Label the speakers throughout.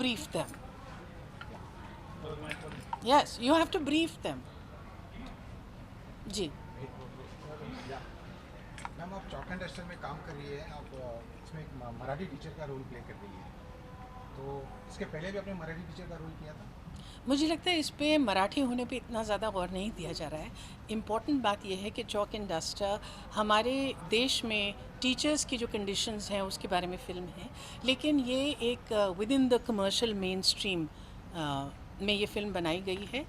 Speaker 1: brief them. Yes, you have to brief them. जी.
Speaker 2: Ma'am आप chalk and duster में काम कर रही है, आप इसमें एक मराठी टीचर का रोल प्ले कर रही है, तो इसके पहले भी आपने मराठी टीचर का रोल किया था?
Speaker 1: मुझे लगता है इस पे मराठी होने पे इतना ज़्यादा गौर नहीं दिया जा रहा है. इम्पॉर्टेंट बात यह है कि चॉक एंड डस्टर हमारे देश में टीचर्स की जो कंडीशंस हैं उसके बारे में फ़िल्म है, लेकिन ये एक with in the commercial main stream में ये फ़िल्म बनाई गई है,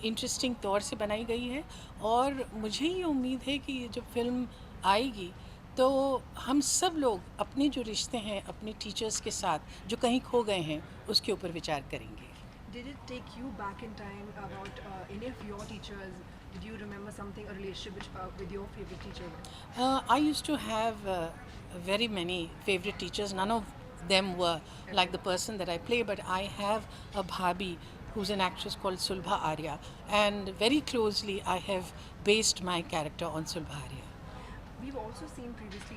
Speaker 1: इंटरेस्टिंग तौर से बनाई गई है. और मुझे ये उम्मीद है कि ये जब फ़िल्म आएगी तो हम सब लोग अपने जो रिश्ते हैं अपने टीचर्स के साथ जो कहीं खो गए हैं उसके ऊपर विचार करेंगे.
Speaker 3: Did it take you back in time about any of your teachers? Did you remember something, a relationship with your favorite teacher?
Speaker 1: I used to have very many favorite teachers. None of them were like the person that I play, but I have a bhabi who's an actress called Sulbha Arya, and very closely I have based my character on Sulbha Arya.
Speaker 3: We've also seen previously,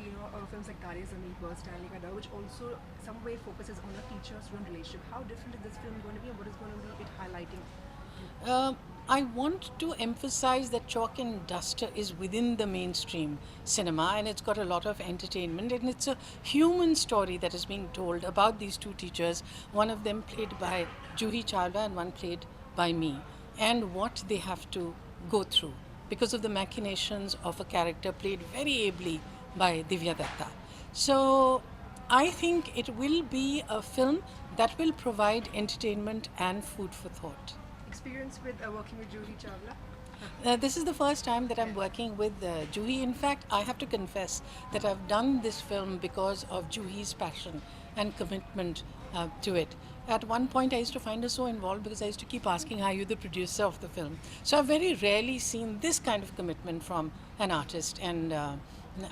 Speaker 3: films like Tare Zameen Par, Stanley Kada, which also some way focuses on a teacher-student relationship. How different is this film going to be, and what is going to be it highlighting?
Speaker 1: I want to emphasize that Chalk and Duster is within the mainstream cinema, and it's got a lot of entertainment, and it's a human story that is being told about these two teachers, one of them played by Juhi Chawla and one played by me, and what they have to go through because of the machinations of a character played very ably by Divya Datta. So I think it will be a film that will provide entertainment and food for thought.
Speaker 3: Experience with working with Juhi Chawla?
Speaker 1: This is the first time that I'm working with Juhi. In fact, I have to confess that I've done this film because of Juhi's passion and commitment to it. At one point, I used to find her so involved because I used to keep asking, are you the producer of the film? So I've very rarely seen this kind of commitment from an artist, and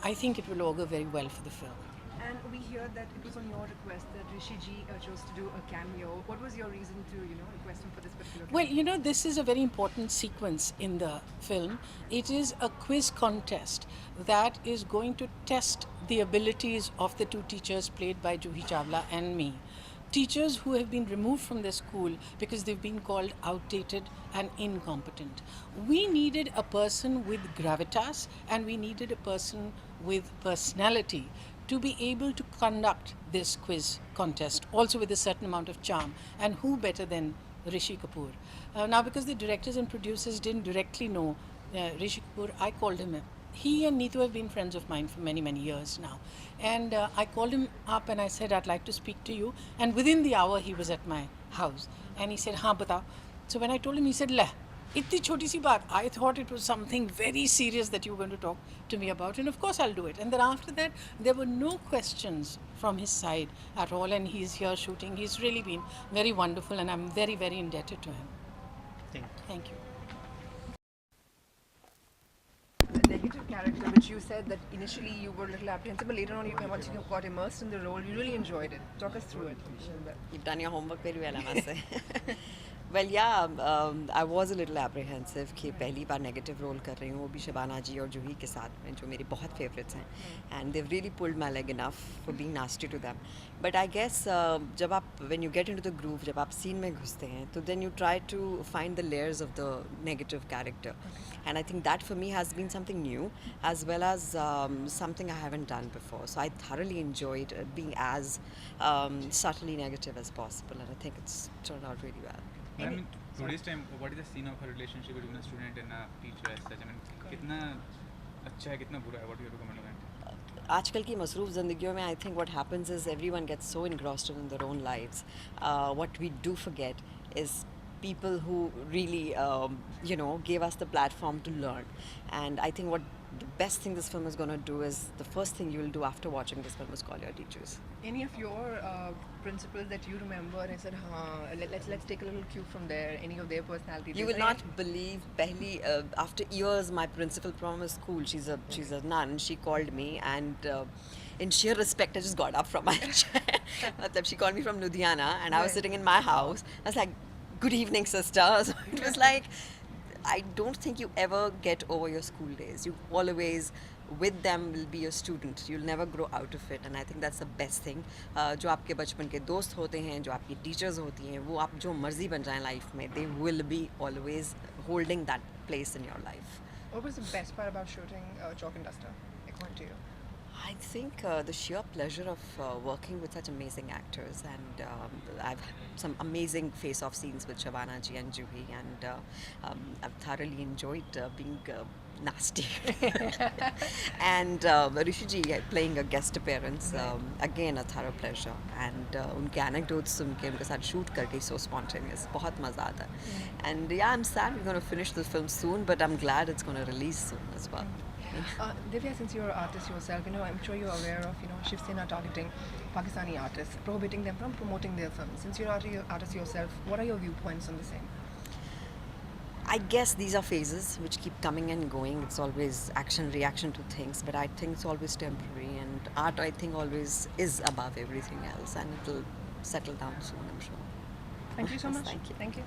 Speaker 1: I think it will augur very well for the film.
Speaker 3: And we hear that it was on your request that Rishi ji chose to do a cameo. What was your reason to, request him for this particular cameo?
Speaker 1: Well, this is a very important sequence in the film. It is a quiz contest that is going to test the abilities of the two teachers played by Juhi Chawla and me. Teachers who have been removed from their school because they've been called outdated and incompetent. We needed a person with gravitas, and we needed a person with personality to be able to conduct this quiz contest, also with a certain amount of charm. And who better than Rishi Kapoor? Now, because the directors and producers didn't directly know Rishi Kapoor, I called him. He and Neetu have been friends of mine for many, many years now. And I called him up and I said, I'd like to speak to you. And within the hour, he was at my house. And he said, हाँ बताओ. So when I told him, he said, ले, इतनी छोटी सी बात. I thought it was something very serious that you were going to talk to me about. And of course, I'll do it. And then after that, there were no questions from his side at all. And he's here shooting. He's really been very wonderful. And I'm very, very indebted to him. Thank you.
Speaker 3: The negative character, which you said that initially you were a little apprehensive, but later on, once you got immersed in the role, you really enjoyed it. Talk us through it.
Speaker 4: You've done your homework very well, I must say. Well, yeah, I was a little apprehensive कि पहली बार negative role कर रही हूँ, वो भी शबाना जी और जूही के साथ में, जो मेरे बहुत favorites हैं, and they've really pulled my leg enough for being nasty to them. But I guess जब आप when you get into the groove, जब आप scene में घुसते हैं, तो then you try to find the layers of the negative character, and I think that for me has been something new, as well as something I haven't done before. So I thoroughly enjoyed being as subtly negative as possible, and I think it's turned out really well.
Speaker 5: I mean, today's time, what is the scene of a relationship between a student and a teacher as such? I mean, कितना अच्छा है, कितना बुरा है? What do you recommend on that?
Speaker 4: आजकल की मसरूफ़ ज़िंदगियों में I think what happens is everyone gets so engrossed in their own lives. What we do forget is people who really, gave us the platform to learn. And I think what the best thing this film is going to do is the first thing you will do after watching this film is call your teachers.
Speaker 3: Any of your principles that you remember and said, let's take a little cue from there, any of their personalities?
Speaker 4: You will not believe, Pehli, after years, my principal from a school, she's a nun, she called me, and in sheer respect, I just got up from my chair. She called me from Ludhiana, and I was sitting in my house. I was like, good evening, sister. So it was like, I don't think you ever get over your school days. You always with them will be your student. You'll never grow out of it, and I think that's the best thing. जो आपके बचपन के दोस्त होते हैं, जो आपकी teachers होती हैं, वो आप जो मर्जी बन जाएं लाइफ में, they will be always holding that place in your life.
Speaker 3: What was the best part about shooting Chalk and Duster, according to you?
Speaker 4: I think the sheer pleasure of working with such amazing actors, and I've had some amazing face-off scenes with Shabana ji and Juhi, and I've thoroughly enjoyed being nasty. And Rishi ji playing a guest appearance, again a thorough pleasure, and उनके anecdotes सुन के उनके साथ shoot करके so spontaneous, बहुत मज़ा आता है. And yeah, I'm sad we're going to finish the film soon, but I'm glad it's going to release soon as well.
Speaker 3: Divya, since you're an artist yourself, I'm sure you're aware of, Shiv Sena targeting Pakistani artists, prohibiting them from promoting their films. Since you're an artist yourself, what are your viewpoints on the same?
Speaker 4: I guess these are phases which keep coming and going. It's always action, reaction to things, but I think it's always temporary, and art, I think, always is above everything else, and it'll settle down soon, I'm sure.
Speaker 3: Thank you so much.
Speaker 4: Thank you.
Speaker 3: Thank you.